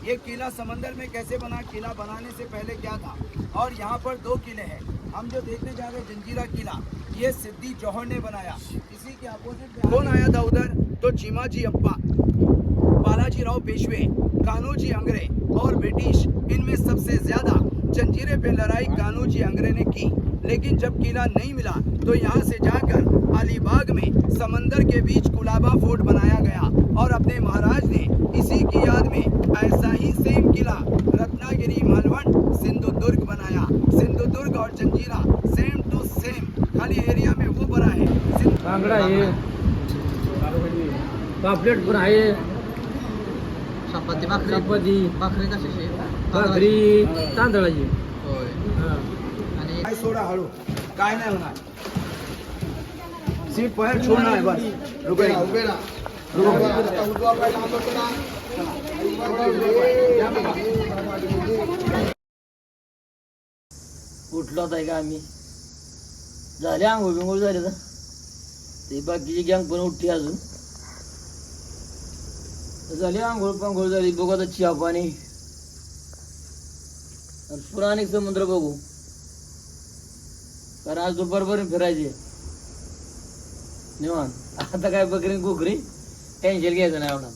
ये किला समंदर में कैसे बना, किला बनाने से पहले क्या था। और यहाँ पर 2 किले हैं। हम जो देखने जा रहे हैं जंजीरा किला, ये सिद्दी जौहर ने बनाया। इसी के अपोजिट में कौन आया था उधर, तो चीमाजी अप्पा, बालाजी राव पेशवे, कान्होजी आंग्रे और ब्रिटिश। इनमें सबसे ज्यादा जंजीरे पे लड़ाई कान्होजी आंग्रे ने की। लेकिन जब किला नहीं मिला तो यहाँ से जाकर अलीबाग में समंदर के बीच कुलाबा फोर्ट बनाया गया और अपने महाराज ने इसी की याद में ऐसा ही सेम किला रत्नागिरी, मालवण, सिंधुदुर्ग बनाया। सिंधुदुर्ग और जंजीरा सेम टू सेम, खाली एरिया में वो बना है। बांगडा आहे, पापलेट पण आहे, चपाती भाकरी चपाती, भाकरी कशाची भाकरी तांदळाची. होय हा. आणि काय सोडा हळू, काय नाही होणार, सीट पैर छोड़ना है बस. रुको उठलो होता का आम्ही, झाले आंघोळ बिंघोळ झाले तर ते बाकीची गँग पण उठली अजून. झाली आंघोळ पांघोळ झाली, बघू आता चहा पाणी आणि पुन्हा अनेक समुद्र बघू, कारण आज दुपारपर्यंत फिरायचे निवांत. आता काय बकरी कुकरी टेन्शन घ्यायचं नाही होणार.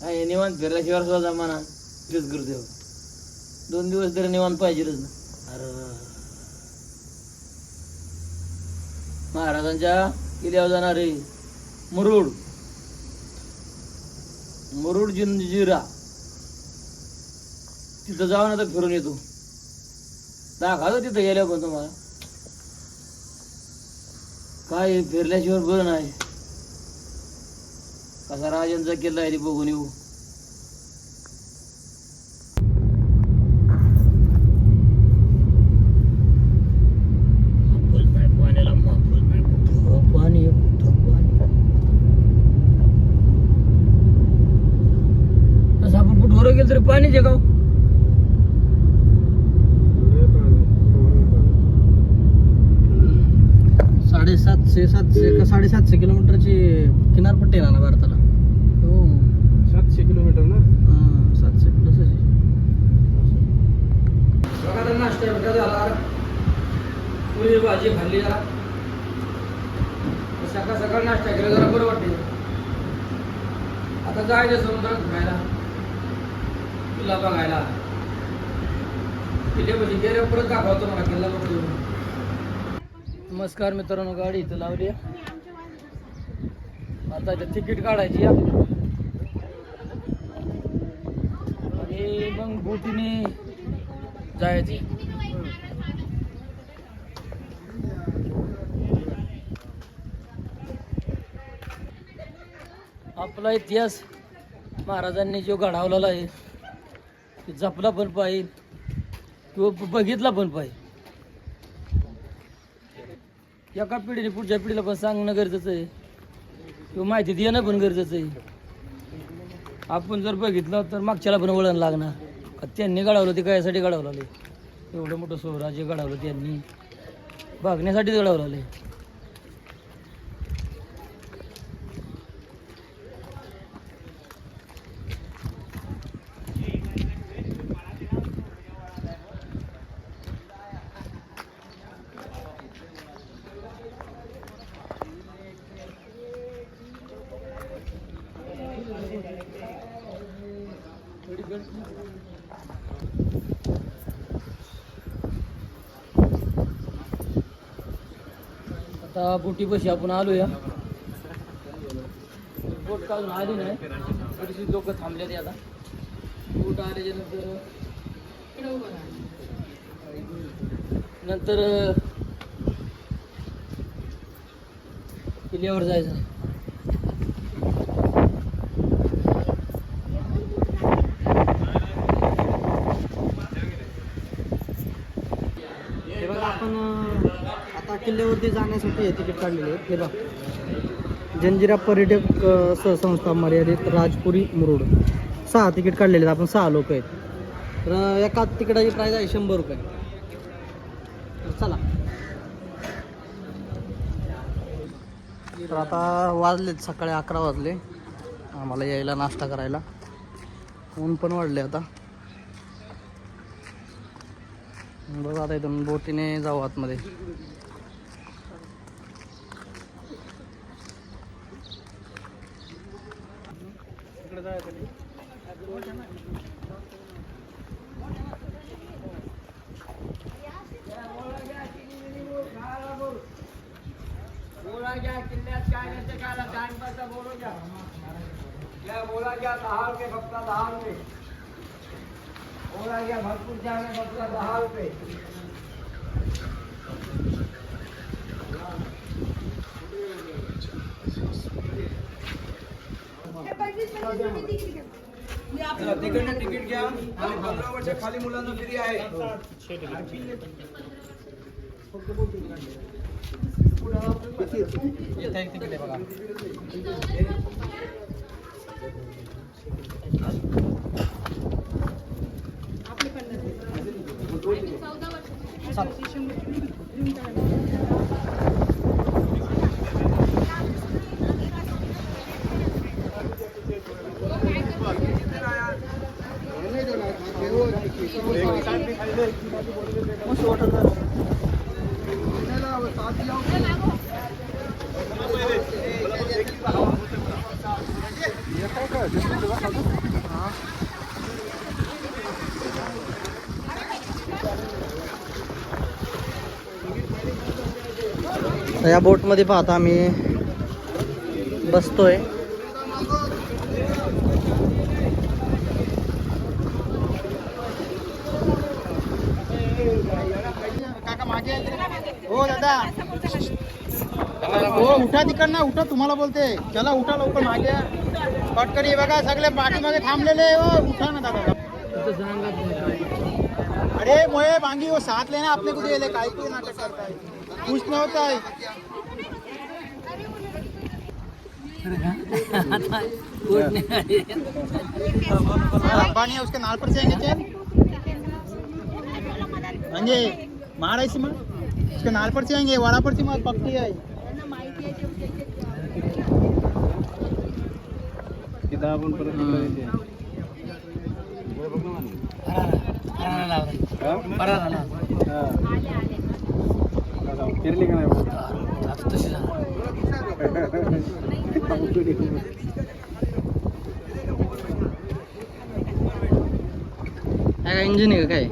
काय निवांत फिरल्याशिवाय सुद्धा म्हणा तेच करते. 2 दिवस तरी निवांत पाहिजेच ना. अरे महाराजांच्या किल्ल्यावर जाणारे मुरुड जंजिरा, तिथं जाऊन आता फिरून येतो. दाखवतो तिथं गेल्या पण तुम्हाला काय फिरल्याशिवाय बरं नाही. कसा राजांचा किल्ला आहे ते बघून येऊ. पाणी असं आपण कुठवर गेलं तरी पाणीच आहे का? 750 का 750 किलोमीटरची किनारपट्टी आहे ना भारताला. हो 700 किलोमीटर ना. 700 तसंच. बघा नाश्ता झाला, पुरी भाजी खाल्ली जरा, सकाळ सकाळ नाश्ता केला जरा बरं वाटते. आता जायचं समुद्रात फिरायला, किल्ला बघायला. किल्ल्यापाशी गेल्या परत दाखवतो मला किल्ला बघतो. नमस्कार मित्रांनो, गाडी इथं लावली. आता इथं तिकीट काढायची आणि मग बोटीने जायची. आपला इतिहास महाराजांनी जो घडवलेला आहे ते जपला पण पाहिजे किंवा बघितला पण पाहिजे. एका पिढीने पुढच्या पिढीला पण सांगणं गरजेचं आहे किंवा माहिती देणं पण गरजेचं आहे. आपण जर बघितलं तर मागच्याला पण वळण लागणार. त्यांनी घडवलं ते कायसाठी घडवलं, एवढं मोठं स्वराज्य घडवलं त्यांनी, बघण्यासाठीच घडवलं. आता बोटी बशी आपण आलो या. बोट काढून आली नाही, थोडीशी लोक थांबले ते. आता बोट आल्याच्या नंतर किल्ल्यावर जायचं. हे बघा, आपण आता किल्ल्यावरती जाण्यासाठी हे तिकीट काढलेले आहे. हे बघा, जंजिरा पर्यटक सहसंस्था मर्यादित राजपुरी मुरुड 6 तिकीट काढलेले आहेत. आपण 6 लोक आहेत. तर एका तिकिटाची प्राईस आहे 100 रुपये. तर चला. तर आता वाजलेत सकाळी 11 वाजले आम्हाला यायला नाश्ता करायला. ऊन पण वाढले आता. बघा आता इथून बोटीने जाऊ आतमध्ये. बोला गया किल्ल्यात काय नसते खायला 10 पैसा बोलू घ्या. या बोला गया 10 रुपये फक्त 10 रुपये. बोला गया भरपूर जाने फक्त 10 रुपये. तिकडनं तिकीट घ्या आणि 15 वर्ष खाली मुलांना फ्री आहे. या बोटमध्ये पाहता आम्ही बसतोय. काका मागे हो दादा हो उठा तिकडनं उठा तुम्हाला बोलते चला उठा लवकर मागे पटकन ये बघा सगळे पाठीमागे थांबलेले हो उठा ना दादा. अरे मोये मांगी वो साथ लेना अपने को दे ले काय कोई नाटक करता है कुछ नहीं होता है. अंबानी है उसके नाल पर जाएंगे चल म्हणजे मारायची मग उसके नाल पर जाएंगे वाड़ा पर ची मग पक्की आहे. किताबन परत फिरली का काय इंजिन आहे का काय?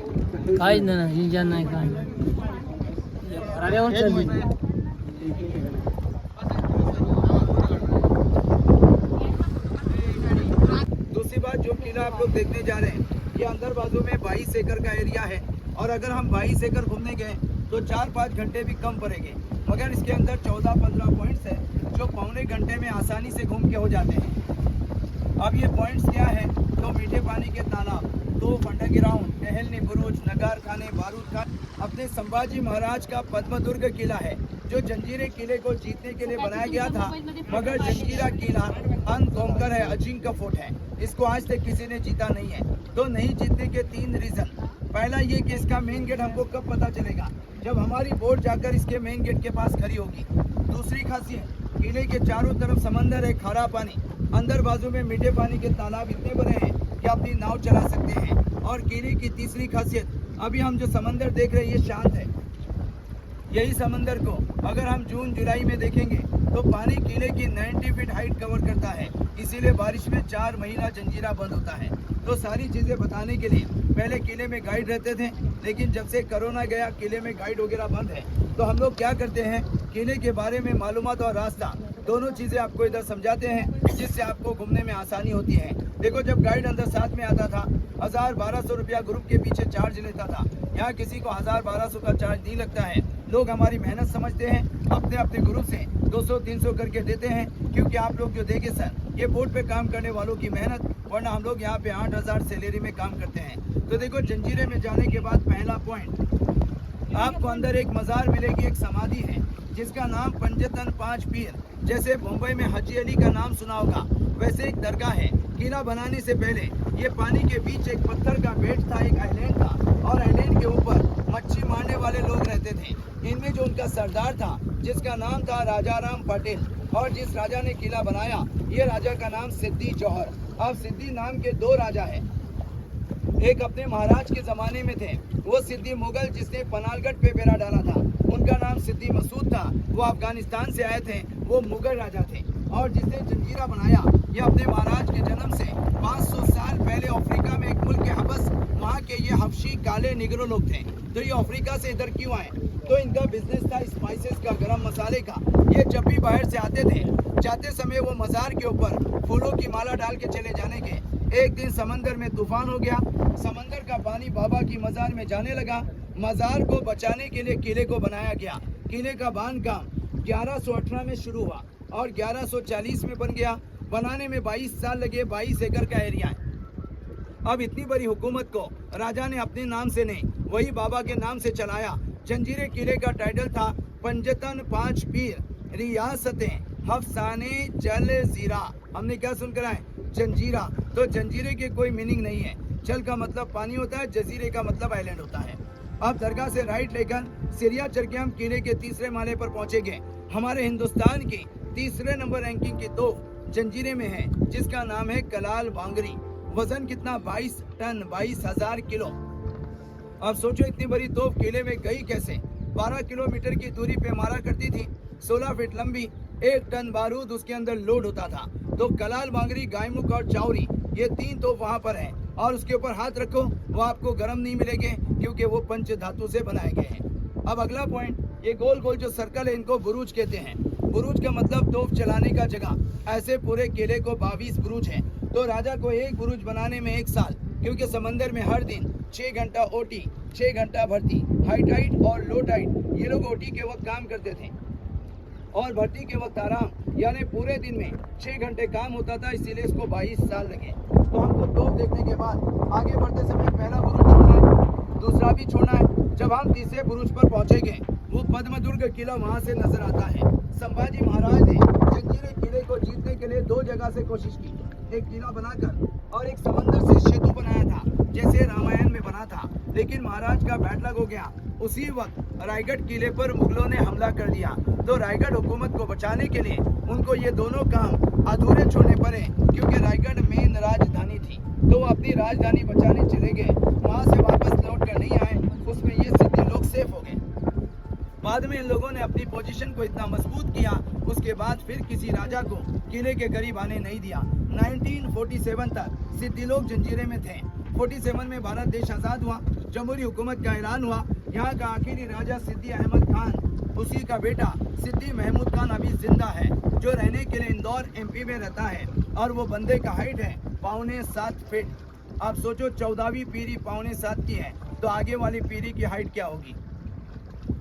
काहीच नाही इंजन नाही काय राड्यावर चालली. दूसरी बात जो किला आप लोग देखने जा रहे हैं ये अंदर बाजू में 22 एकड़ का एरिया है और अगर हम 22 एकड़ घूमने गए तो 4-5 घंटे भी कम पड़ेंगे मगर इसके अंदर 14-15 पॉइंट्स है जो पौने घंटे में आसानी से घूम के हो जाते हैं. अब ये पॉइंट्स क्या है तो मीठे पानी के तालाब, 2 फंडा ग्राउंड, टहलनी बुरुज, नगार खाने, बारूद खान. अपने संभाजी महाराज का पद्मदुर्ग किला है जो जंजीरे किले को जीतने के लिए बनाया गया था मगर जंजीरा किला अनकॉन्कर है, अजिंक्य फोर्ट है. इसको आज तक किसी ने जीता नहीं है. तो नहीं जीतने के 3 रीजन. पहला ये कि इसका मेन गेट हमको कब पता चलेगा जब हमारी बोट जाकर इसके मेन गेट के पास खड़ी होगी. दूसरी खासियत किले के चारों तरफ समंदर है, खारा पानी, अंदर बाजू में मीठे पानी के तालाब इतने बड़े हैं कि अपनी नाव चला सकते हैं. और किले की तीसरी खासियत अभी हम जो समंदर देख रहे हैं ये शांत है. यही समंदर को अगर हम जून जुलाई में देखेंगे तो पानी किले की 90 फीट हाइट कवर करता है. इसीलिए बारिश में 4 महीना जंजीरा बंद होता है. तो सारी चीजें बताने के लिए पहले किले में गाइड रहते थे लेकिन जब से कोरोना गया किले में गाइड वगैरह बंद है. तो हम लोग क्या करते हैं किले के बारे में मालूमात और रास्ता दोनों चीजें आपको इधर समझाते हैं जिससे आपको घूमने में आसानी होती है. देखो जब गाइड अंदर साथ में आता था 1000-1200 रुपया ग्रुप के पीछे चार्ज लेता था. यहाँ किसी को 1000-1200 का चार्ज नहीं लगता है. लोग हमारी मेहनत समझते हैं, अपने अपने ग्रुप से 200-300 करके देते हैं क्योंकि आप लोग जो देखे सर ये बोट पे काम करने वालों की मेहनत, वरना हम लोग यहाँ पे 8000 सैलरी में काम करते हैं. तो देखो जंजीरे में जाने के बाद पहला पॉइंट आपको अंदर एक मज़ार मिलेगी, एक समाधि है जिसका नाम पंजतन 5 पीर. जैसे मुंबई में हाजी अली का नाम सुना होगा वैसे एक दरगाह है. किला बनाने से पहले ये पानी के बीच एक पत्थर का बेट था, एक आइलैंड था और आइलैंड के ऊपर मच्छी मारने वाले लोग रहते थे. इनमें जो उनका सरदार था जिसका नाम था राजाराम पटेल और जिस राजा ने किला बनाया ये राजा का नाम सिद्दी जौहर। अब सिद्दी नाम के दो राजा हैं, एक अपने महाराज के जमाने में थे, वो सिद्दी मुगल जिसने पनालगढ़ पे बेड़ा डाला था, उनका नाम सिद्दी मसूद था, वो अफगानिस्तान से आए थे, वो मुगल राजा थे। और जिसने जंजीरा बनाया ये अपने महाराज के जन्म से 500 साल पहले अफ्रीका में एक मुल्क के हबस, वहाँ के ये हबशी काले निगरो लोग थे। तो ये अफ्रीका से इधर क्यों आए? तो इनका बिजनेस था स्पाइसेस का, गरम मसाले का। ये जब भी बाहर से आते थे, जाते समय वो मज़ार के ऊपर फूलों की माला डाल के चले जाने के। एक दिन समंदर में तूफान हो गया, समंदर का पानी बाबा की मज़ार में जाने लगा। मज़ार को बचाने के लिए किले को बनाया गया। किले का बांध काम 1118 में शुरू हुआ और 1140 में बन गया। बनाने में 22 साल लगे, 22 एकड़ का एरिया है। अब इतनी बड़ी हुकूमत को राजा ने अपने नाम से नहीं, वही बाबा के नाम से चलाया। जंजीरे किले का टाइटल था पंजतन पांच पीर रियासतें हफ्साने जल जीरा। हमने क्या सुनकर आए? जंजीरा। तो जंजीरे के कोई मीनिंग नहीं है। जल का मतलब पानी होता है, जजीरे का मतलब आइलैंड होता है। अब दरगाह से राइट लेकर सीरिया चढ़ के हम किले के तीसरे माले पर पहुंचेंगे। हमारे हिंदुस्तान की तीसरे नंबर रैंकिंग की तोप जंजीरे में है, जिसका नाम है कलाल बांगरी। वजन कितना? 22 टन, 22,000 किलो। अब सोचो इतनी बड़ी तोप किले में गई कैसे? 12 किलोमीटर की दूरी पे मारा करती थी, 16 फीट लंबी, 1 टन बारूद उसके अंदर लोड होता था। तो कलाल बांगरी, गायमुख और चाउरी, ये 3 तोप वहाँ पर हैं। और उसके ऊपर हाथ रखो, वो आपको गर्म नहीं मिलेंगे क्योंकि वो पंच धातु से बनाए गए हैं। अब अगला पॉइंट, ये गोल गोल जो सर्कल है इनको बुरुज कहते हैं। बुरुज का मतलब तोप चलाने का जगह। ऐसे पूरे किले को 22 बुरुज हैं। तो राजा को एक बुरुज बनाने में 1 साल, क्योंकि समंदर में हर दिन 6 घंटा ओटी, 6 घंटा भर्ती। हाई टाइड और लो टाइड ये लोग ओटी के वक्त काम करते थे और भर्ती के वक्त आराम, यानी पूरे दिन में 6 घंटे काम होता था, इसीलिए इसको 22 साल लगे। तो हमको तोप देखने के बाद आगे बढ़ते समय पहला बुरुज छोड़ना है, दूसरा भी छोड़ना है। जब हम तीसरे बुरुज पर पहुंचेंगे, वो पद्मदुर्ग किला वहां से नजर आता है। संभाजी महाराज ने जंजीरे किले को जीतने के लिए 2 जगह से कोशिश की, एक किला बनाकर और एक समंदर से सेतु बनाया था, जैसे रामायण में बना था। लेकिन महाराज का बैड लक हो गया। उसी वक्त रायगढ़ किले पर मुगलों ने हमला कर दिया। तो रायगढ़ हुकूमत को बचाने के लिए उनको ये दोनों काम अधूरे छोड़ने पड़े, क्योंकि रायगढ़ मेन राजधानी थी। तो वो अपनी राजधानी बचाने चले गए, वहाँ से वापस लौट कर नहीं आए। उसमें ये सिद्धी लोग सेफ हो गए। बाद में इन लोगों ने अपनी पोजीशन को इतना मजबूत किया, उसके बाद फिर किसी राजा को किले के करीब आने नहीं दिया। 1947 तक सिद्दी लोग जंजीरे में थे। 47 में भारत देश आज़ाद हुआ, जमहूरी हुकूमत का ऐलान हुआ। यहाँ का आखिरी राजा सिद्दी अहमद खान, उसी का बेटा सिद्दी महमूद खान अभी जिंदा है, जो रहने के लिए इंदौर MP में रहता है। और वो बंदे का हाइट है 7.25 फीट। आप सोचो 14वीं पीढ़ी 7.25 की है, तो आगे वाली पीढ़ी की हाइट क्या होगी?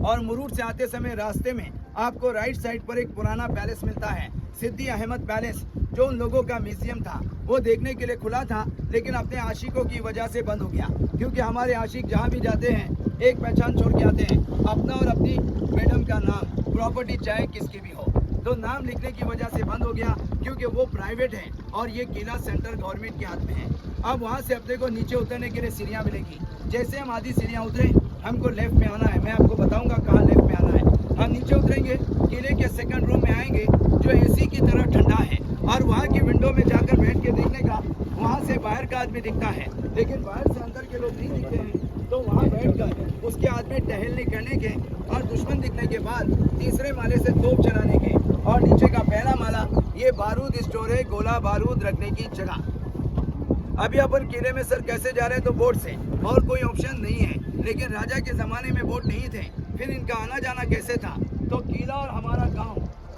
और मुरूड से आते समय रास्ते में आपको राइट साइड पर एक पुराना पैलेस मिलता है, सिद्दी अहमद पैलेस, जो उन लोगों का म्यूजियम था। वो देखने के लिए खुला था, लेकिन अपने आशिकों की वजह से बंद हो गया। क्योंकि हमारे आशिक जहाँ भी जाते हैं एक पहचान छोड़ के आते हैं, अपना और अपनी मैडम का नाम, प्रॉपर्टी चाहे किसकी भी हो। तो नाम लिखने की वजह से बंद हो गया, क्योंकि वो प्राइवेट है और ये किला सेंट्रल गवर्नमेंट के हाथ में है। अब वहाँ से अपने को नीचे उतरने के लिए सीढ़ियाँ मिलेगी। जैसे हम आधी सीढ़ियाँ उतरे, हमको लेफ्ट में आना है। मैं आपको बताऊंगा कहाँ लेफ्ट में आना है। हम नीचे उतरेंगे, किले के सेकंड रूम में आएंगे, जो AC की तरह ठंडा है। और वहाँ की विंडो में जाकर बैठ के देखने का, वहाँ से बाहर का आदमी दिखता है, लेकिन बाहर से अंदर के लोग नहीं दिखते हैं। तो वहाँ बैठकर उसके आदमी टहलने करने के और दुश्मन दिखने के बाद तीसरे माले से तोप चलाने के। और नीचे का पहला माला ये बारूद स्टोर है, गोला बारूद रखने की जगह। अभी अपन किले में सर कैसे जा रहे हैं? तो बोट से, और कोई ऑप्शन नहीं है। लेकिन राजा के ज़माने में बोट नहीं थे, फिर इनका आना जाना कैसे था? तो किला और हमारा गांव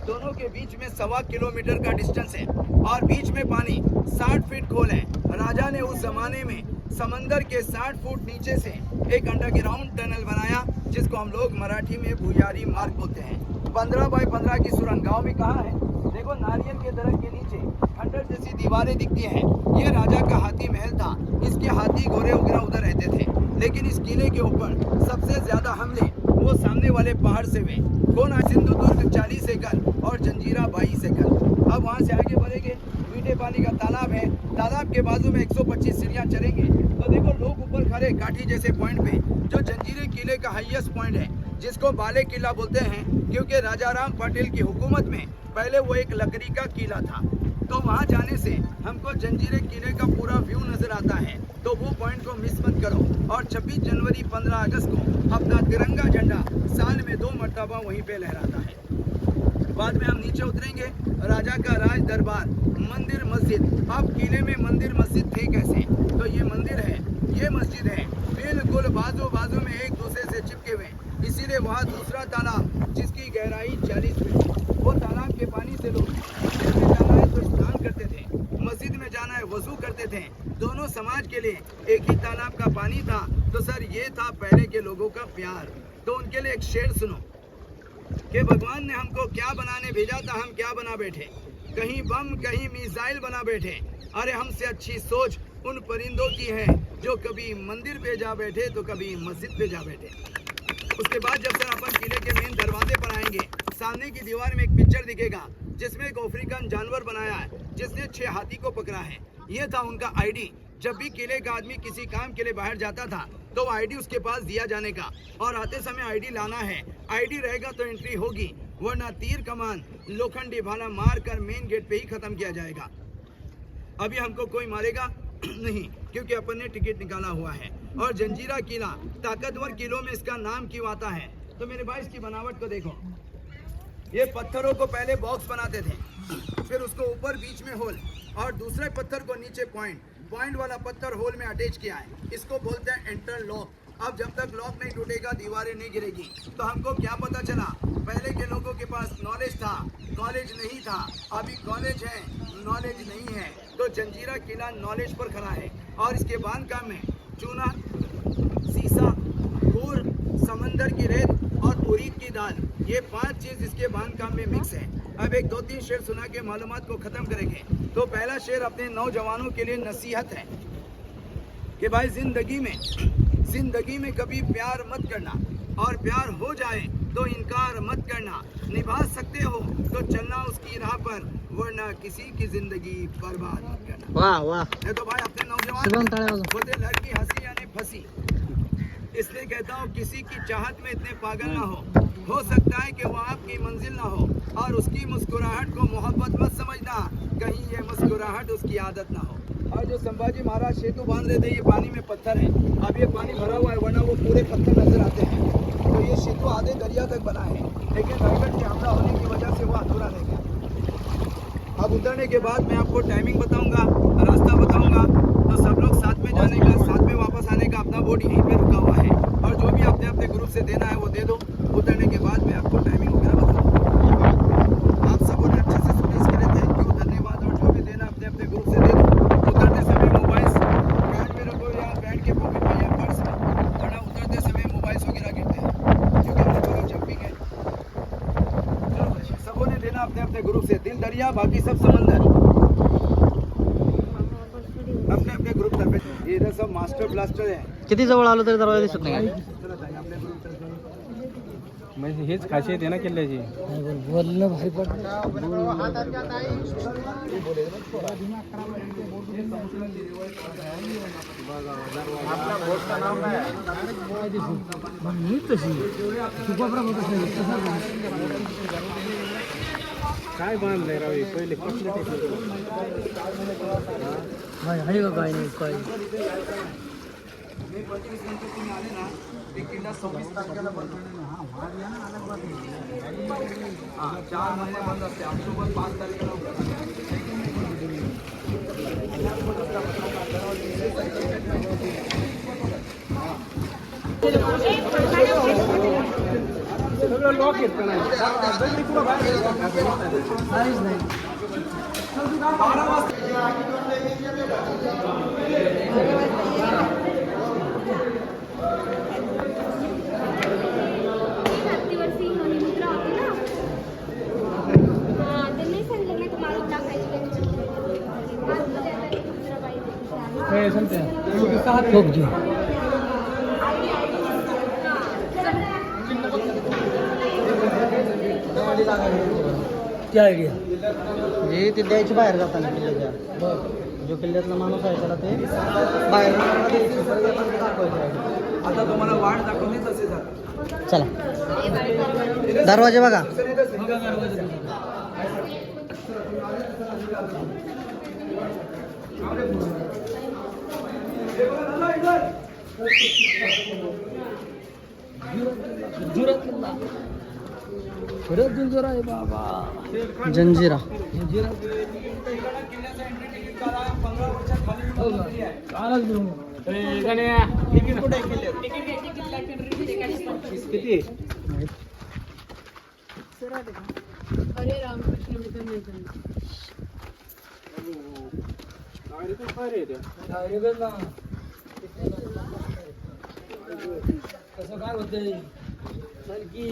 दोनों के बीच में 1.25 किलोमीटर का डिस्टेंस है और बीच में पानी 60 फीट खोल है। राजा ने उस जमाने में समंदर के 60 फुट नीचे से एक अंडरग्राउंड टनल बनाया, जिसको हम लोग मराठी में भुयारी मार्ग बोलते हैं। 15 बाय 15 की सुरंग। गाँव में कहाँ है? देखो, नारियल के दरख्त के नीचे खंडर जैसी दीवारें दिखती हैं। ये राजा का हाथी महल था। इसके हाथी घोड़े वगैरह उधर रहते थे। लेकिन इस किले के ऊपर सबसे ज्यादा हमले वो सामने वाले पहाड़ से हुए। कौन है? सिंधुदुर्ग 40 एकड़ और जंजीरा 22 एकड़। अब वहाँ से आगे बढ़ेंगे, मीठे पानी का तालाब है। तालाब के बाजू में 125 सीढ़ियां चढ़ेंगे तो देखो लोग ऊपर खड़े काठी जैसे पॉइंट पे, जो जंजीरे किले का हाईएस्ट पॉइंट है, जिसको बाले किला बोलते हैं, क्योंकि राजा राम पाटिल की हुकूमत में पहले वो एक लकड़ी का किला था। तो वहाँ जाने से हमको जंजीरे किले का पूरा व्यू नजर आता है, तो वो पॉइंट को मिस मत करो। और 26 जनवरी 15 अगस्त को अपना तिरंगा झंडा साल में 2 मरतबा वहीं पे लहराता है। बाद में हम नीचे उतरेंगे, राजा का राज दरबार, मंदिर मस्जिद। अब किले में मंदिर मस्जिद थे कैसे, तो ये मंदिर है, ये मस्जिद है, बिल्कुल बाजू बाजू में एक दूसरे से चिपके हुए। इसीलिए वहाँ दूसरा तालाब जिसकी गहराई 40 फीट, वो तालाब के पानी से लोग मंदिर में जाना है तो स्नान करते थे, मस्जिद में जाना है वजू करते थे। दोनों समाज के लिए एक ही तालाब का पानी था। तो सर ये था पहले के लोगों का प्यार। तो उनके लिए एक शेर सुनो कि भगवान ने हमको क्या बनाने भेजा था, हम क्या बना बैठे, कहीं बम कहीं मिसाइल बना बैठे। अरे हमसे अच्छी सोच उन परिंदों की है जो कभी मंदिर पे जा बैठे तो कभी मस्जिद पे जा बैठे। उसके बाद जब सर अपन किले के मेन दरवाजे पर आएंगे, सामने की दीवार में एक पिक्चर दिखेगा जिसमें एक अफ्रीकन जानवर बनाया है जिसने 6 हाथी को पकड़ा है। ये था उनका आईडी। जब भी किले का आदमी किसी काम के लिए बाहर जाता था तो आईडी उसके पास दिया जाने का, और आते समय आईडी लाना है। आईडी रहेगा तो एंट्री होगी, वरना तीर कमान लोखंडी भाला मार कर मेन गेट पे ही खत्म किया जाएगा। अभी हमको कोई मारेगा नहीं, क्योंकि अपन ने टिकट निकाला हुआ है। और जंजीरा किला ताकतवर किलों में इसका नाम क्यों आता है, तो मेरे भाई इसकी बनावट को देखो। ये पत्थरों को पहले बॉक्स बनाते थे, फिर उसको ऊपर बीच में होल, और दूसरे पत्थर को नीचे पॉइंट वाला पत्थर होल में अटैच किया है। इसको बोलते हैं इंटरलॉक। अब जब तक लॉक नहीं टूटेगा दीवारें नहीं गिरेगी। तो हमको क्या पता चला, पहले के लोगों के पास नॉलेज था, कॉलेज नहीं था। अभी कॉलेज है, नॉलेज नहीं है। तो जंजीरा किला नॉलेज पर खड़ा है। और इसके बांधकाम में चूना, सीसा, खूर, समंदर की रेत और उड़ीद की दाल, ये 5 चीज इसके बांधकाम में मिक्स है। अब एक 2-3 शेर सुना के मालूमात को खत्म करेंगे। तो पहला शेर अपने नौजवानों के लिए नसीहत है कि भाई जिंदगी में कभी प्यार मत करना, और प्यार हो जाए तो इनकार मत करना। निभा सकते हो तो चलना उसकी राह पर, वरना किसी की जिंदगी बर्बाद मत करना। वाह वाह, ये तो भाई अपने नौजवान बोलते लड़की हंसी यानी फंसी। इसलिए कहता हूँ किसी की चाहत में इतने पागल ना हो सकता है कि वो आपकी मंजिल ना हो। और उसकी मुस्कुराहट को मोहब्बत मत समझना, कहीं ये मुस्कुराहट उसकी आदत ना हो। और जो संभाजी महाराज सेतु बांध रहे थे, ये पानी में पत्थर है। अब ये पानी भरा हुआ है, वरना वो पूरे पत्थर नजर आते हैं। तो ये सेतु आधे दरिया तक बना है, लेकिन रायगढ़ के हमला होने की वजह से वो अधूरा रह गया। अब उतरने के बाद मैं आपको टाइमिंग बताऊंगा, रास्ता बताऊंगा। तो सब लोग साथ में जाने का, साथ में वापस आने का। अपना बोट यहीं पे रुका हुआ है, और जो भी अपने अपने ग्रुप से देना है वो दे दो। उतरने के बाद मैं आपको टाइमिंग वगैरह बताऊंगा। आप सबों ने अच्छे से सुनी, इसके लिए थैंक यू, धन्यवाद। और जो भी देना अपने अपने ग्रुप से दे दो। उतरते समय मोबाइल बैंड में रखो, या बैंड के पॉकेट में, या पर्स में, वरना उतरते समय मोबाइल वगैरह गिरते हैं, क्योंकि अपने थोड़ी जंपिंग है। चलो सबों ने देना अपने अपने ग्रुप से। दिल दरिया, बाकी सब समंदर, अपने अपने ग्रुप तर्फे। ये इधर सब मास्टर ब्लास्टर है। किती जवळ आलो तरी दरवाजा दिसत नाही. म्हणजे हेच खासियत आहे ना किल्ल्याची. बोलणं भारी पडलं. काय बांधलंय राव हे पहिले आहे का काय नाही काय. मे 25 गणपती में आले ना, एक किल्ला 26 तारखेला बंद. हाँ 4 महीने बंद असते. ऑक्टोबर 5 तारखेला सगळं लॉक येत का नाही. क्या आयडिया हे ते द्यायची बाहेर जाताना किल्ल्याच्या. जो किल्ल्यातला माणूस आहे त्याला ते बाहेर द्यायची, परत आपण ते दाखवायचं आहे. आता तुम्हाला वाट दाखवणे तसे जातात. चला दरवाजे बघा. खरंच जंजिरा आहे बाबा. जंजिरा जंजिरा किल्ल्याचा एंट्री तिकीट काढा. 15 वर्षात खाली विभागणी आहे. तिकीट कुठे आहे किल्ल्यात? किती? हरे रामकृष्ण मित्र मैत्री. कसं काय होतंय चल की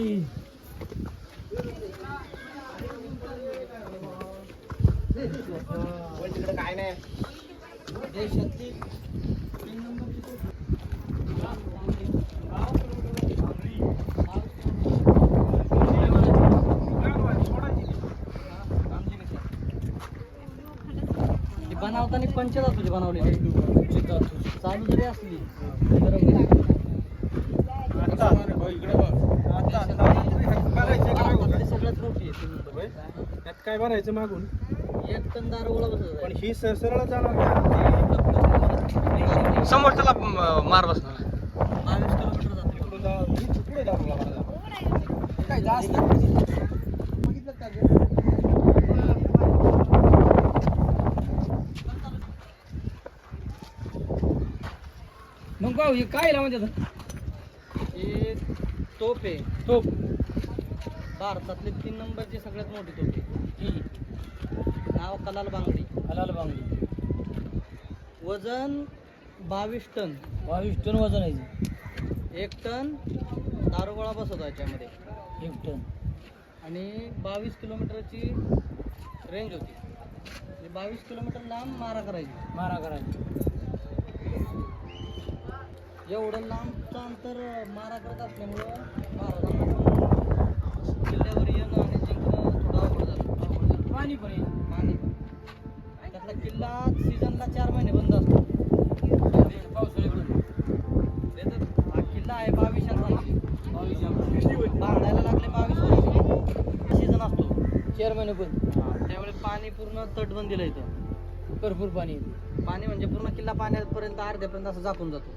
तिकडे काय नाही. देशातली बनवताना पंचधातूची बनवलेली चालू जरी असली सगळ्यात मोठी आहे. त्यात काय भरायचं मागून? 1 टन दारूगोळा बसत पण ही सरळ जाणार समोर त्याला मार बसणार. 22 किलोमीटर जाते. पुढे दारू काय जास्त बघितलं का ग? मग भाऊ हे काय म्हणजे ही तोफ आहे. तोप भारतातली 3 नंबरची सगळ्यात मोठी तोफ आहे. नाव कलाल बांगडी. हलाल बांगडी. वजन 22 टन. 22 टन वजन आहे. 1 टन दारूगोळा बसवतो याच्यामध्ये 1 टन. आणि 22 किलोमीटरची रेंज होती. म्हणजे 22 किलोमीटर लांब मारा करायची. मारा करायची. एवढं लांबचं अंतर मारा करत असल्यामुळं महाराजांना किल्ल्यावर येणं आणि जिंकणं थोडं अवघड झालं. पाणी पण आहे. पाणी त्यातला किल्ला सीझनला 4 महिने बंद असतो. पावसाळ्याकडून हा किल्ला आहे 22 बांधायला लागले 22 वर्ष सीझन असतो. 4 महिने पण त्यावेळी पाणी पूर्ण तटबंदीला येतं. भरपूर पाणी आहे. पाणी म्हणजे पूर्ण किल्ला पाण्यापर्यंत अर्ध्यापर्यंत असं झाकून जातो.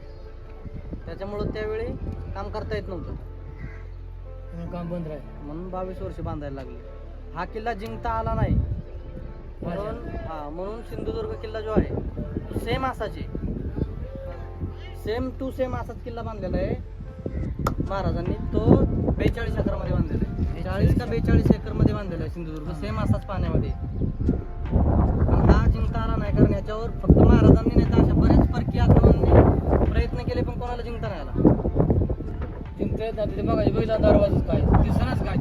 त्याच्यामुळं त्यावेळी काम करता येत नव्हतं. म्हणून काम बंद राहील. म्हणून 22 वर्ष बांधायला लागले. हा किल्ला जिंकता आला नाही म्हणून सिंधुदुर्ग किल्ला जो आहे तो सेम असाच आहे. सेम टू सेम असाच किल्ला बांधलेला आहे महाराजांनी. तो 42 एकरमध्ये बांधलेला आहे. 40 का 42 एकरमध्ये बांधलेला आहे सिंधुदुर्ग. सेम असाच पाण्यामध्ये. पण हा जिंकता आला नाही कारण याच्यावर फक्त महाराजांनी नाही तर अशा बऱ्याच परकीय आक्रमणांनी प्रयत्न केले पण कोणाला जिंकता नाही आला. जिंकता येत नाही. तिथे बघायची बघितला दरवाजा काय दिसणारच काय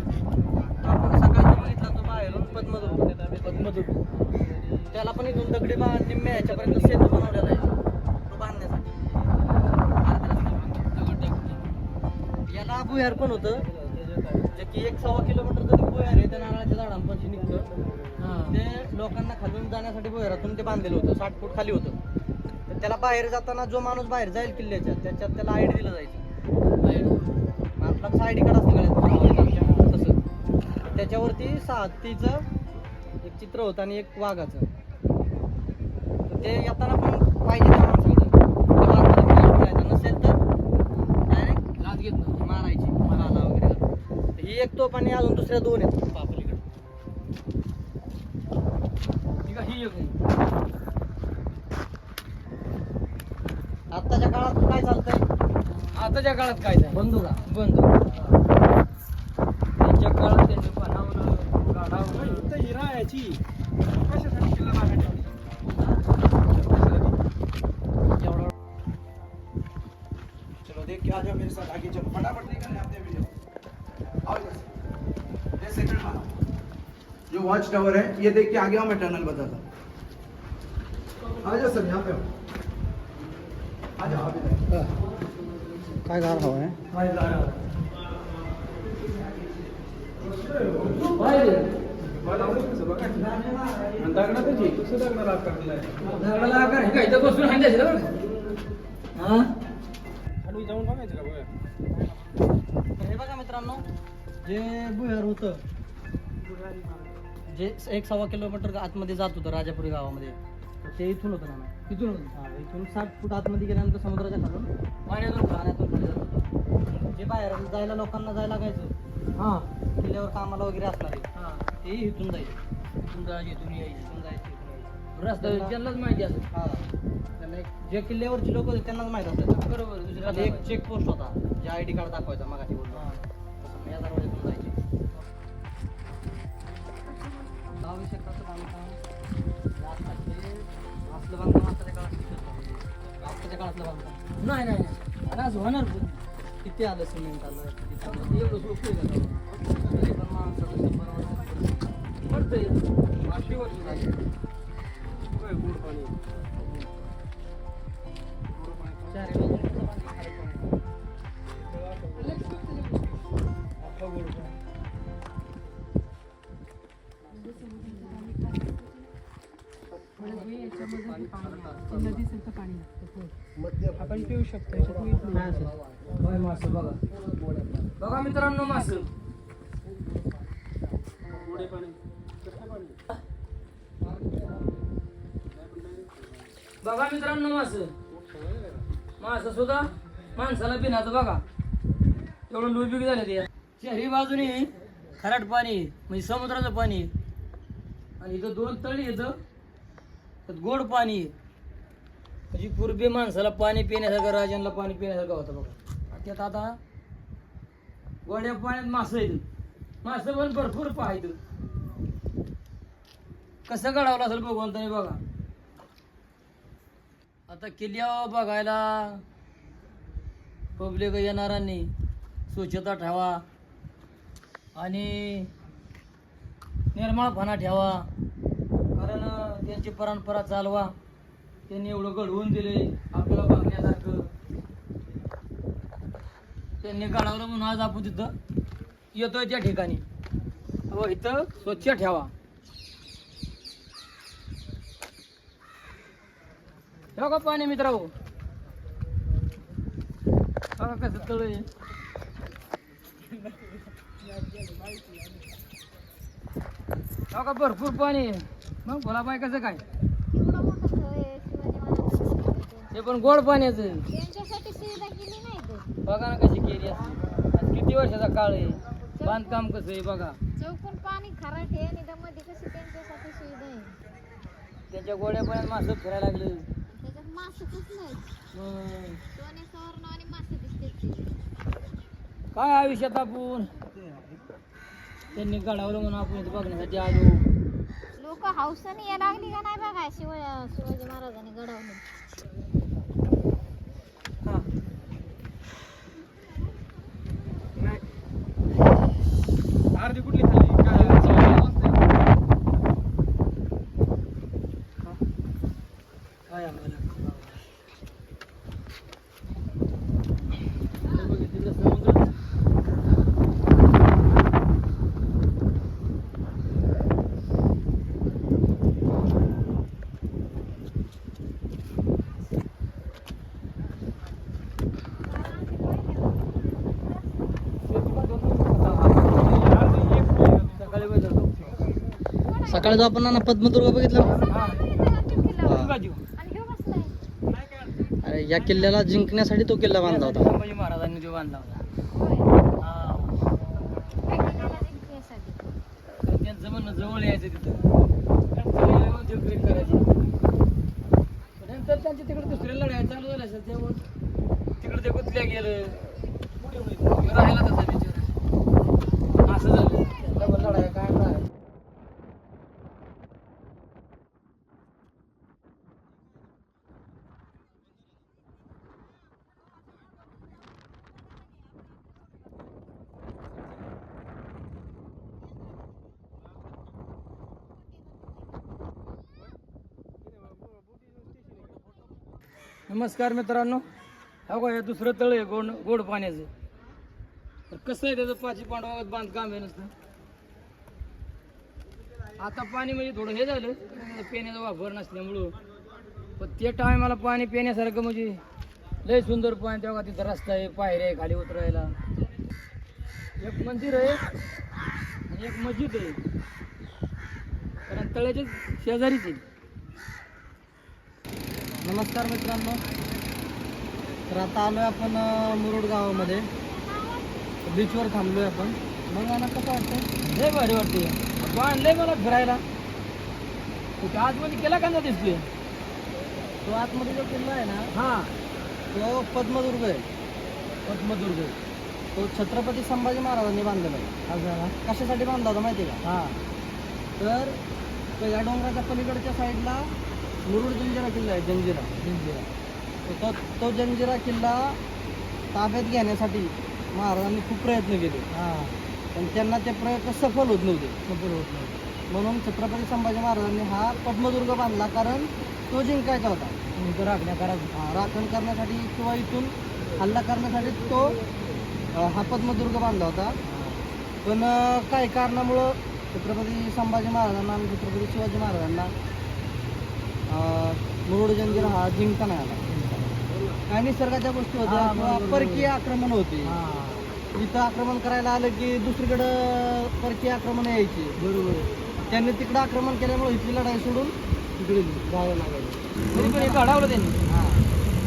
आपण सकाळी बघितला तो बाहेरून पद्मदूत. त्याला पण इथून दगडी निम्म्या ह्याच्यापर्यंत सेतू बनवलेला आहे तो बांधण्यासाठी. याला भुयार पण होतं जे की 1-1.25 किलोमीटर जरी भुयार आहे त्या नारळाच्या झाडांपाशी निघतं. ते लोकांना खालून जाण्यासाठी भुयारातून ते बांधलेलं होतं. 60 फूट खाली होतं. तर त्याला बाहेर जाताना जो माणूस बाहेर जाईल किल्ल्याच्या त्याच्यात त्याला आयडी दिलं जायचं. आपला आयडी कार्ड असतं गळ्यात तसं. त्याच्यावरती 6 हत्तीचं एक चित्र होतं आणि एक वाघाचं. तर ते येताना पण पाहिजे त्या माणसाकडं नसेल तर डायरेक्ट लाच घेत नाही. मारायची मारायला वगैरे. तर ही एक तोफ आणि अजून दुसऱ्या 2 आहेत पापलीकडे. ठीक आहे ही एक आहे. आत्ताच्या काळात काय चालतंय? आताच्या काळात काय झालं? बंधुरा. त्यांच्या काळात त्यांनी बनावलं गाडावलं. इथं हिरा याची कशासाठी किल्ला बांधायचा? एवढा चलो देख के आ जाओ मेरे साथ आगे चलो फटाफट निकलने अपने वीडियो आओ इधर से। ये सेकंड मानो जो वॉच टावर है ये देख के आगे आओ मैं टनल बताता हूँ। आ जाओ सर यहाँ पे आओ। आ जाओ आप इधर। काय गार हवा आहे. पाहिजे दगडाला आकार हे काय इथं बसून हाणायचं बरं का? हा हे बघा मित्रांनो, जे भुयार होतं, जे 1-1.25 किलोमीटर आतमध्ये जात होतं राजापुरी गावामध्ये, ते इथून होतं ना. तिथून इथून 60 फूट आतमध्ये गेल्यानंतर समुद्राच्या खालून पाण्यातून खाली जात होतं. जे बाहेर जायला लोकांना जायला लागायचं, हा किल्ल्यावर कामाला वगैरे असणारे, हा ते इथून जायचे. इथून जायचं इथून यायचं इथून जायचे, इथून यायचे. रस्ता त्यांनाच माहिती असेल. हा, त्यांना जे किल्ल्यावरचे लोक होते त्यांनाच माहित असायचं. बरोबर दुसऱ्या आणि एक चेक पोस्ट होता, जे ID कार्ड दाखवायचा मगाशी बोललो. या दरवाज्यातून जायचे. आवश्यकताचं बांधकाम असलं बांधकाम आताच्या काळातलं बांधकाम नाही नाही आणि असं होणार पण. किती आलं, सिमेंट आलं, किती आलं, एवढं सोपं आहे का? तरी पण माणसाचं 100 वर्ष पडतंय 500 वर्ष झाली. चारी बाजूने कसं बांधलं खाली पाणी. नदीसारखं पाणी लागतं. आपण पिऊ शकतो याच्यात मीठ नाही. काय असेल? होय मासं बघा. बघा मित्रांनो मासं. बघा मित्रांनो मासं. मासं सुद्धा माणसाला पिण्याचं बघा. एवढं लुबीक झालं ते. चारी बाजूने खारट पाणी म्हणजे समुद्राचं पाणी आणि इथं 2 तळी येतं, त्यात गोड पाणी आहे. म्हणजे पूर्वी माणसाला पाणी पिण्यासारखं, राजांना पाणी पिण्यासारखं होतं बघा. त्यात आता गोड्या पाण्यात मासं येतं. मासं पण भरपूर पाहायचं. कसं घडवलं असेल भगवंताने बघा. आता किल्ल्यावर बघायला पब्लिक येणाऱ्यांनी स्वच्छता ठेवा आणि निर्मळपणा ठेवा, कारण त्यांची परंपरा चालवा. त्यांनी एवढं घडवून दिले आपल्याला बघण्यासारखं. त्यांनी घडवलं म्हणून आज आपण तिथं येतोय त्या ठिकाणी. व इथं स्वच्छ ठेवा. ठेवा का पाणी मित्रांनो, बघा कसं तळ आहे. बघा भरपूर पाणी आहे. मग भोलाबाई कसं काय, ते पण गोड पाण्याचं आहे. त्यांच्यासाठी सुविधा केली नाही तर बघा ना कशी केली असते. आज किती वर्षाचा काळ आहे, बांधकाम कसं आहे बघा. चौकून पाणी खराट आहे आणि मध्ये कशी त्यांच्यासाठी सुविधा आहे. त्यांच्या गोड्या पाण्यात मासं फिरायला लागलं. त्याच्यात मासच नाही, मग सोने सवर्ण आणि मासे दिसते. काय आयुष्यात आपण त्यांनी घडवलं म्हणून आपण इथं बघण्यासाठी आलो. लोक हौसाने या लागली का नाही बघा शिवाजी महाराजांनी घडवलं. हा अर्धी कुठली खाली काय आम्हाला सकाळी बघितलं. सकाळी जो आपण पद्मदुर्ग बघितलं, आणि ह्यो बसलाय. अरे या किल्ल्याला जिंकण्यासाठी तो किल्ला बांधला होता. संभाजी महाराजांनी तो बांधला होता. हा. जिंकण्यासाठी. तर त्यांचं म्हणणं जवळ यायचं तिथं, जवळ येऊन जिंकणी करायची. पण नंतर त्यांच्या तिकडे दुसऱ्या लढाई चालू झाल्या असेल, तेव्हा तिकडे ते गुंतल्या गेलं, राहिला तसा विचार. असं झालं डबल लढाई काय राहायचं. नमस्कार मित्रांनो, हा बघा हे दुसरं तळ आहे गोड गोड पाण्याचं. तर कसं आहे त्याचं 5 पांडवागत बांधकाम आहे नुसतं. आता पाणी म्हणजे थोडं हे झालं पिण्याचा वापर नसल्यामुळं, पण ते टायमाला पाणी पिण्यासारखं म्हणजे लय सुंदर पाणी. तेव्हा तिथं रस्ता आहे, पायऱ्या आहे खाली उतरायला, एक मंदिर आहे आणि एक मस्जिद आहे, कारण तळ्याच्या शेजारीच आहे. नमस्कार मित्रांनो, तर आता आलोय आपण मुरुड गावामध्ये, बीचवर थांबलोय आपण. मग ना कसं वाटतं? लय भारी वाटते, बांधलंय मला फिरायला. कुठे आतमध्ये केला का ना दिसतोय? तो आतमध्ये जो किल्ला आहे ना, हा, तो पद्मदुर्ग आहे. पद्मदुर्ग. तो छत्रपती संभाजी महाराजांनी बांधलेला आहे. असं कशासाठी बांधला होता माहिती आहे का? हा, तर या डोंगराच्या पलीकडच्या साईडला मुरुड जंजिरा किल्ला आहे. जंजिरा तो जंजिरा किल्ला ताब्यात घेण्यासाठी महाराजांनी खूप प्रयत्न केले, हा, पण त्यांना ते प्रयत्न सफल होत नव्हते. सफल होत नाही. म्हणून छत्रपती संभाजी महाराजांनी हा पद्मदुर्ग बांधला, कारण तो जिंकायचा होता. इथं राखण्या करायचं. राखण करण्यासाठी किंवा इथून हल्ला करण्यासाठी तो हा पद्मदुर्ग बांधला होता. पण काही कारणामुळं छत्रपती संभाजी महाराजांना आणि छत्रपती शिवाजी महाराजांना मुरुड जंजिरा हा जिंकता नाही आला. काही निसर्गाच्या गोष्टी होत्या हा, किंवा बरोबर, परकीय आक्रमण होते. हा, इथं आक्रमण करायला आलं की दुसरीकडं परकीय आक्रमण यायची. बरोबर. त्यांनी तिकडं आक्रमण केल्यामुळे इथली लढाई सोडून तिकडे जावं लागायचं. तरी पण हे काढावलं त्यांनी. हा,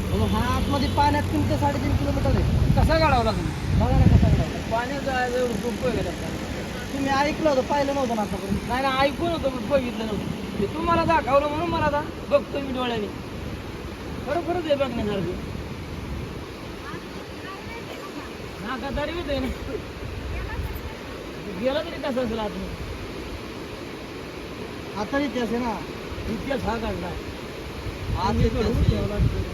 म्हणून हा आतमध्ये पाण्यात 3 ते 3.5 किलोमीटर आहे. कसा काढावला तुम्ही? बघा ना कसा लढाई. पाण्यात जायचं एवढं सोपं आहे का त्याचं? तुम्ही ऐकलं होतं, पाहिलं नव्हतं ना आतापर्यंत? नाही ना, ऐकून होतं पण बघितलं नव्हतं. ते तुम्हाला दाखवलं म्हणून मला आता बघतोय मी डोळ्याने. खरोखरच हे बघण्यासारखं. नाका तरी आहे ना, गेला तरी कसं असेल आतमध्ये. आता इतिहास आहे ना, इतिहास हा काढला. आज इतिहास आहे.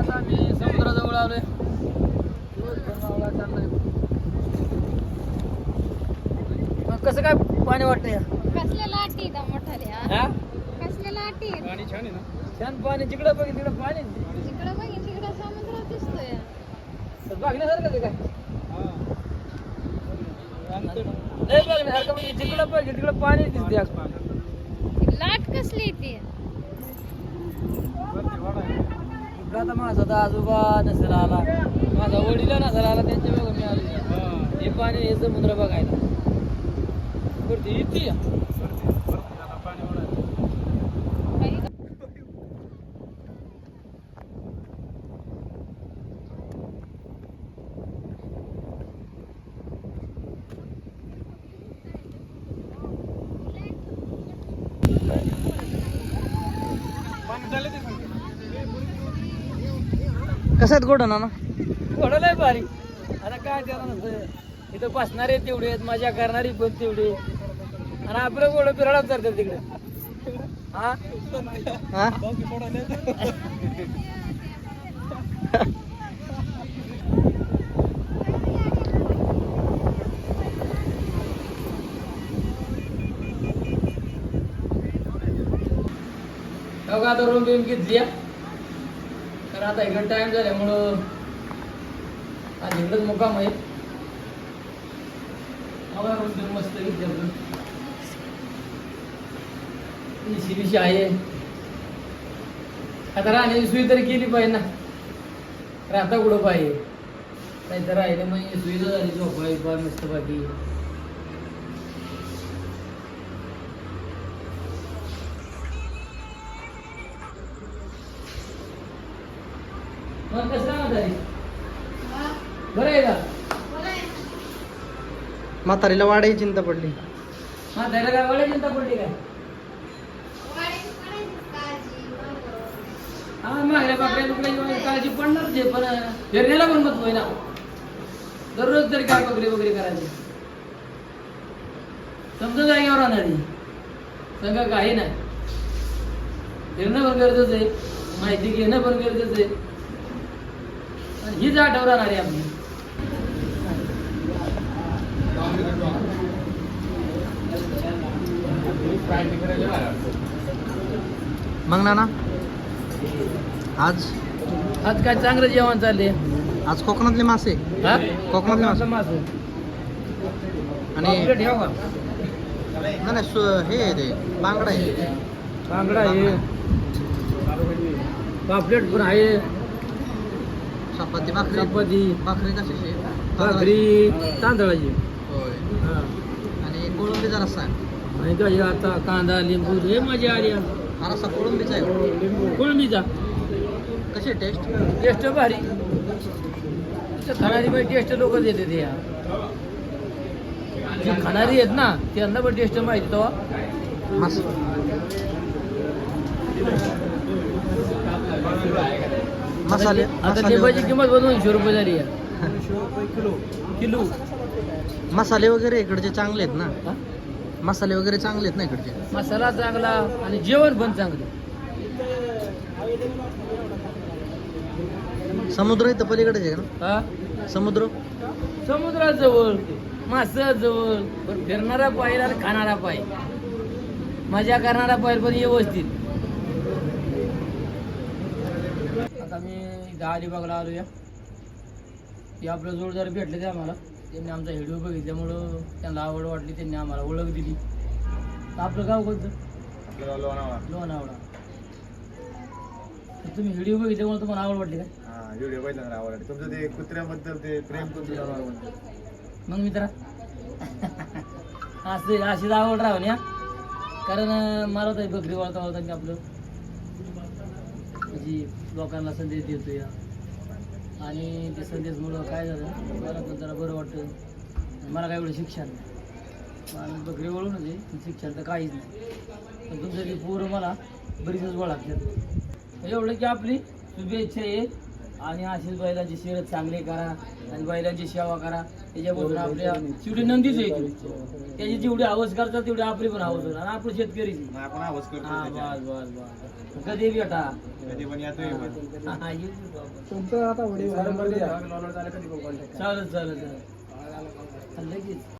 आता मी समुद्राजवळ आलोय. मग कसं काय पाणी वाटतंय? कसल्या लाटी दा मोठाल्या हा, कसल्या लाटी छान पाणी. जिकडं बघ तिकडं पाणी. तिकडं बघितलं तिकडं समुद्र दिसतोय. बघण्यासारखं आहे काय? नाही बघण्यासारखं म्हणजे जिकडं बघ तिकडं पाणी दिसते आज. लाट कसली ती? आता माझा तर आजोबा नसेल आला, माझा वडील नसेल आला, त्यांच्या बघा मी आलो. हे पाणी हे समुद्र बघायला करते इथे. कसं आहेत गोड ना? घोडं लय भारी. आता काय त्याला नसतं, इथं बसणारे तेवढे आहेत, मजा करणारी पण तेवढे, आणि आपलं घोडं फिरायला करतात तिकडे. हा, हा? बघा आता रूम बिम घेतली, तर आता इकडे टाइम झाल्यामुळं आज इकडेच मुक्काम आहे. बघा रूम बिम मस्त घेतली आपण. शिरीशी आहे. आता राहण्याची सोयी तरी केली पाहिजे ना, राहता कुठं पाहिजे. नाही तर राहिले मग सुविधा झाली, झोपाय पाय मस्त बाकी. मग कसं काय बरं आहे का? म्हातारीला वाढायची चिंता पडली. हा, त्याला काय वाढायची चिंता पडली काय? हा, मागल्या बाकड्या तुकड्याची काळजी पडणारच आहे, पण फिरण्याला पण महत्व आहे ना. दररोज तरी काय बकरी वगैरे करायची, समजा जागेवर राहणारी सगळं काही नाही. फिरणं पण गरजेचं आहे, माहिती घेणं पण गरजेचं आहे आणि हीच आठवण राहणार आहे आपली. मग नाना आज आज काय चांगलं जेवण चालले. आज कोकणातले मासे हा कोकणातले मासे मासे आणि पापलेट ठेव का? नाही नाही, हे आहे ते बांगडा आहे. बांगडा आहे, पापलेट पण आहे, चपाती भाकरी चपाती भाकरी कशाची आहे? भाकरी तांदळाची. होय. हा. आणि कोळंबीचा रस्सा आहे. आणि काय आता कांदा लिंबू हे मजा आली. हा रस्सा कोळंबीचा आहे. कोळंबीचा कशी टेस्ट? टेस्ट भारी. खाणारी बाई टेस्ट लोक देते ते या जी खाणारी आहेत ना त्यांना पण टेस्ट माहिती तेव्हा. मसाले आता लिंबाची किंमत बनवून 200 रुपये झाली आहे किलो. मसाले वगैरे इकडचे चांगले आहेत ना. हा? मसाले वगैरे चांगले आहेत ना इकडचे. मसाला चांगला आणि जेवण पण चांगलं. समुद्र इथं पलीकडेच आहे ना. हा समुद्र समुद्राजवळ मासाजवळ पण फिरणारा पाहिजे आणि खाणारा पाहिजे. मजा करणारा पाहिजे पण व्यवस्थित. आता मी अलिबागला आलो या की आपलं जोडदार भेटले ते आम्हाला. त्यांनी आमचा व्हिडिओ बघितल्यामुळं त्यांना आवड वाटली, त्यांनी आम्हाला ओळख दिली. आपलं गाव कोणतं? लोणावळा. तर तुम्ही व्हिडिओ बघितल्यामुळे तुम्हाला आवड वाटली काय? व्हिडिओ पाहिजे आवडते तुमचं ते कुत्र्याबद्दल ते प्रेम मग मित्रा अशीच आवड राहून या. कारण मला तर बकरी वळता वळता मी आपलं म्हणजे लोकांना संदेश देतो या आणि ते संदेशमुळं काय झालं मला पण जरा बरं वाटतं. मला काय एवढं शिक्षण नाही, मला बकरी वळून म्हणजे शिक्षण तर काहीच नाही. पण तुमचं की पोरं मला बरीचच लागतात. एवढं की आपली शुभेच्छा आहे आणि अशीच बैलांची शर्यत चांगली करा आणि बैलांची सेवा करा. त्याच्यापासून आपल्या शेवटी नंदीच आहे त्याची जेवढी हवस करतात तेवढी आपली पण हवस होणार आणि आपण शेतकरीची. आपण आवाज करतो हा बस बस बस कधी भेटा कधी पण येतोय तुमचं आता चालेल चालेल चालेल लगेच